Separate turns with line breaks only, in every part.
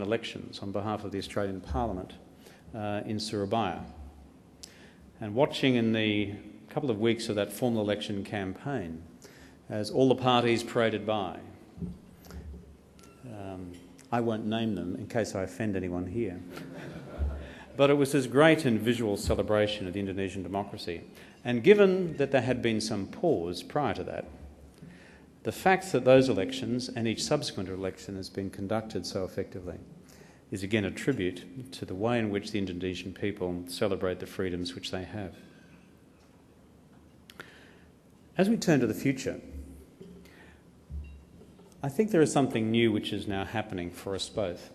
elections on behalf of the Australian Parliament in Surabaya. And watching in the couple of weeks of that formal election campaign, as all the parties paraded by, I won't name them in case I offend anyone here, but it was this great and visual celebration of the Indonesian democracy. And given that there had been some pause prior to that, the fact that those elections and each subsequent election has been conducted so effectively is again a tribute to the way in which the Indonesian people celebrate the freedoms which they have. As we turn to the future, I think there is something new which is now happening for us both.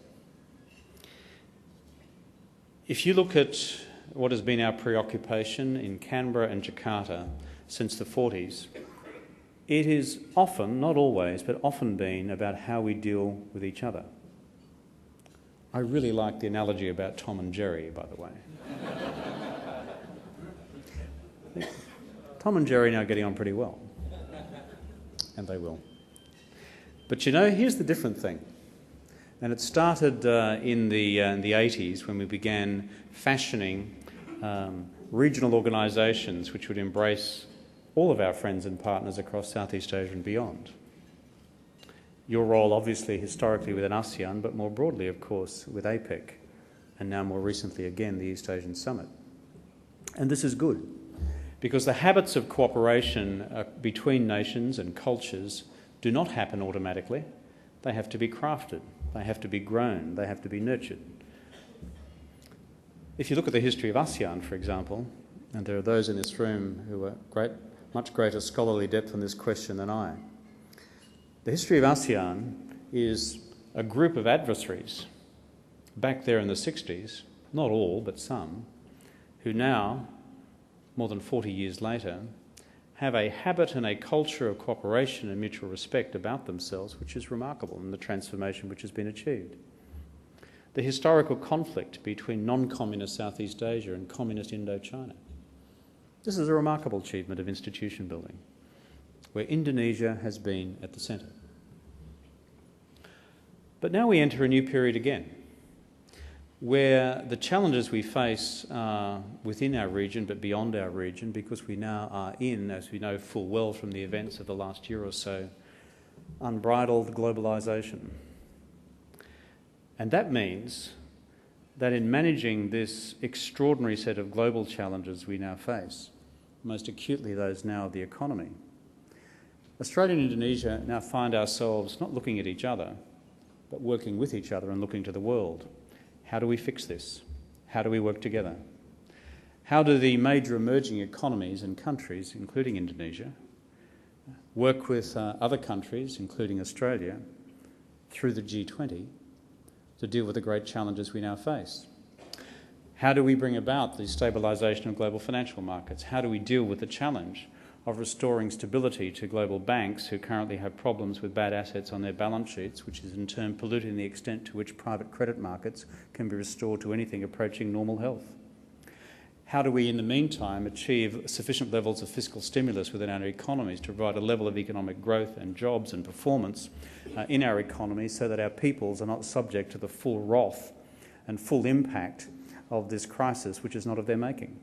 If you look at what has been our preoccupation in Canberra and Jakarta since the 40s, it is often, not always, but often been about how we deal with each other. I really like the analogy about Tom and Jerry, by the way. Tom and Jerry are now getting on pretty well, and they will. But you know, here's the different thing. And it started in the 80s when we began fashioning regional organisations which would embrace all of our friends and partners across Southeast Asia and beyond. Your role obviously historically within ASEAN, but more broadly of course with APEC, and now more recently again the East Asian Summit. And this is good, because the habits of cooperation between nations and cultures do not happen automatically. They have to be crafted, they have to be grown, they have to be nurtured. If you look at the history of ASEAN, for example, and there are those in this room who are much greater scholarly depth on this question than I. The history of ASEAN is a group of adversaries back there in the 60s, not all, but some, who now, more than 40 years later, have a habit and a culture of cooperation and mutual respect about themselves which is remarkable in the transformation which has been achieved. The historical conflict between non-communist Southeast Asia and communist Indochina. This is a remarkable achievement of institution building, where Indonesia has been at the centre. But now we enter a new period again, where the challenges we face are within our region but beyond our region, because we now are in, as we know full well from the events of the last year or so, unbridled globalisation. And that means that in managing this extraordinary set of global challenges we now face, most acutely those now of the economy, Australia and Indonesia now find ourselves not looking at each other, but working with each other and looking to the world. How do we fix this? How do we work together? How do the major emerging economies and countries, including Indonesia, work with other countries, including Australia, through the G20 to deal with the great challenges we now face? How do we bring about the stabilisation of global financial markets? How do we deal with the challenge of restoring stability to global banks who currently have problems with bad assets on their balance sheets, which is in turn polluting the extent to which private credit markets can be restored to anything approaching normal health? How do we, in the meantime, achieve sufficient levels of fiscal stimulus within our economies to provide a level of economic growth and jobs and performance in our economies so that our peoples are not subject to the full wrath and full impact of this crisis, which is not of their making?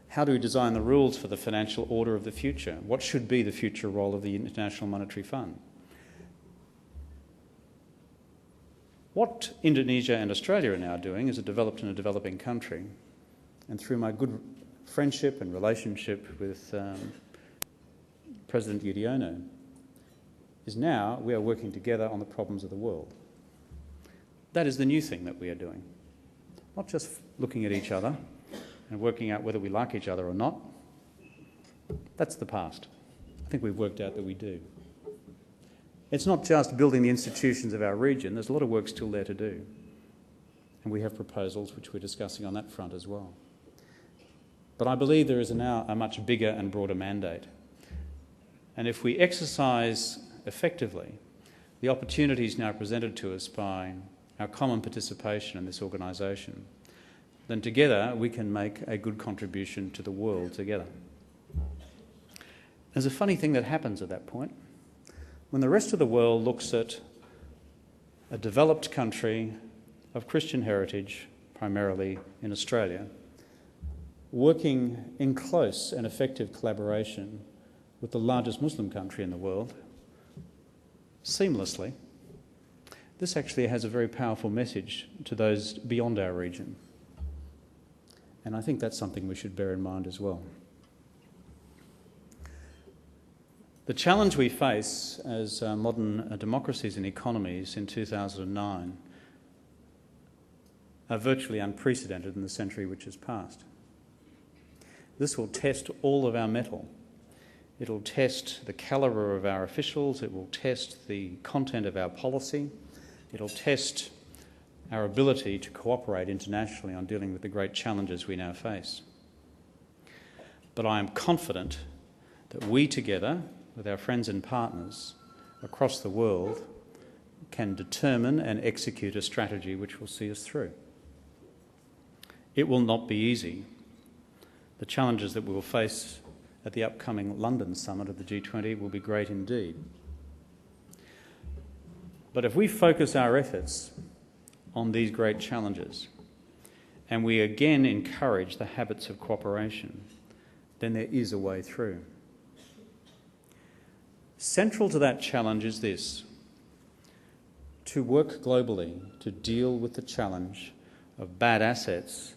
How do we design the rules for the financial order of the future? What should be the future role of the International Monetary Fund? What Indonesia and Australia are now doing as a developed and a developing country, and through my good friendship and relationship with President Yudhoyono, is now we are working together on the problems of the world. That is the new thing that we are doing. Not just looking at each other and working out whether we like each other or not. That's the past. I think we've worked out that we do. It's not just building the institutions of our region. There's a lot of work still there to do. And we have proposals which we're discussing on that front as well. But I believe there is now a much bigger and broader mandate. And if we exercise effectively the opportunities now presented to us by our common participation in this organisation, then together we can make a good contribution to the world together. There's a funny thing that happens at that point. When the rest of the world looks at a developed country of Christian heritage, primarily in Australia, working in close and effective collaboration with the largest Muslim country in the world, seamlessly. This actually has a very powerful message to those beyond our region. And I think that's something we should bear in mind as well. The challenge we face as modern democracies and economies in 2009 are virtually unprecedented in the century which has passed. This will test all of our mettle. It'll test the calibre of our officials, it will test the content of our policy, it'll test our ability to cooperate internationally on dealing with the great challenges we now face. But I am confident that we together, with our friends and partners across the world, can determine and execute a strategy which will see us through. It will not be easy. The challenges that we will face at the upcoming London summit of the G20 will be great indeed. But if we focus our efforts on these great challenges and we again encourage the habits of cooperation, then there is a way through. Central to that challenge is this: to work globally to deal with the challenge of bad assets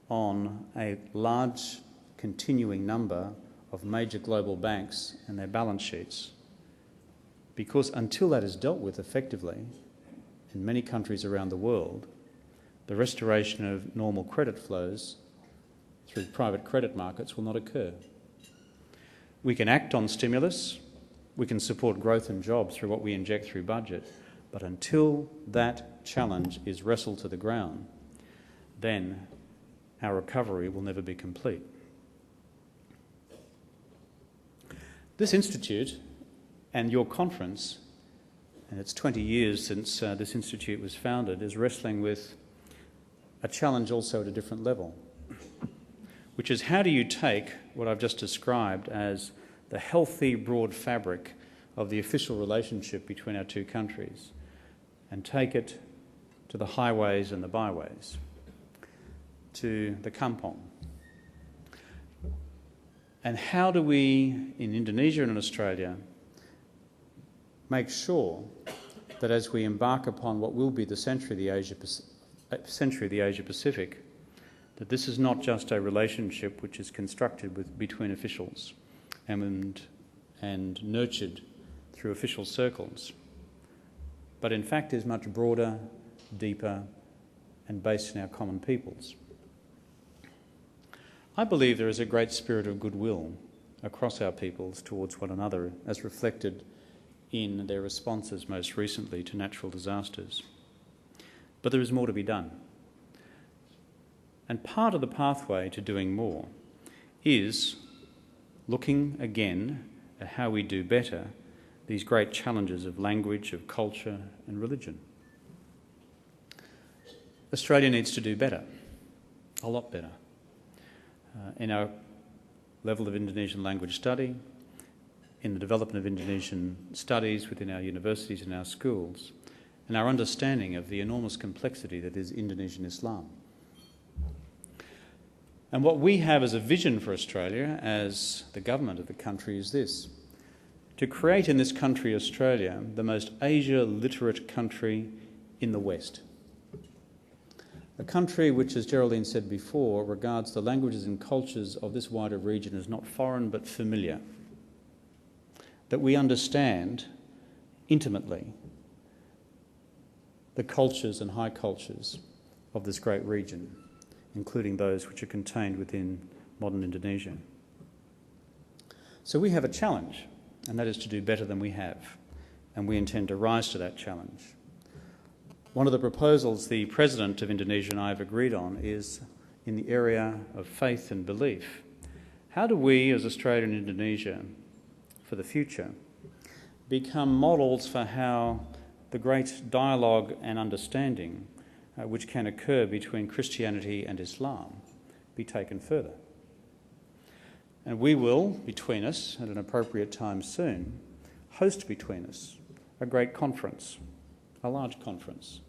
on a large continuing number of major global banks and their balance sheets. Because until that is dealt with effectively in many countries around the world, the restoration of normal credit flows through private credit markets will not occur. We can act on stimulus, we can support growth and jobs through what we inject through budget, but until that challenge is wrestled to the ground, then our recovery will never be complete. This institute and your conference, and it's 20 years since this institute was founded, is wrestling with a challenge also at a different level, which is how do you take what I've just described as the healthy, broad fabric of the official relationship between our two countries and take it to the highways and the byways, to the kampong. And how do we, in Indonesia and in Australia, make sure that as we embark upon what will be the century of the Asia Pacific, that this is not just a relationship which is constructed between officials and nurtured through official circles, but in fact is much broader, deeper, and based in our common peoples. I believe there is a great spirit of goodwill across our peoples towards one another, as reflected in their responses most recently to natural disasters. But there is more to be done. And part of the pathway to doing more is looking again at how we do better these great challenges of language, of culture and religion. Australia needs to do better, a lot better, in our level of Indonesian language study, in the development of Indonesian studies within our universities and our schools, and our understanding of the enormous complexity that is Indonesian Islam. And what we have as a vision for Australia, as the government of the country, is this: to create in this country, Australia, the most Asia-literate country in the West. A country which, as Geraldine said before, regards the languages and cultures of this wider region as not foreign but familiar. That we understand intimately the cultures and high cultures of this great region, including those which are contained within modern Indonesia. So we have a challenge, and that is to do better than we have, and we intend to rise to that challenge. One of the proposals the President of Indonesia and I have agreed on is in the area of faith and belief. How do we, as Australia and Indonesia, for the future, become models for how the great dialogue and understanding which can occur between Christianity and Islam be taken further? And we will, between us, at an appropriate time soon, host between us a great conference a large conference.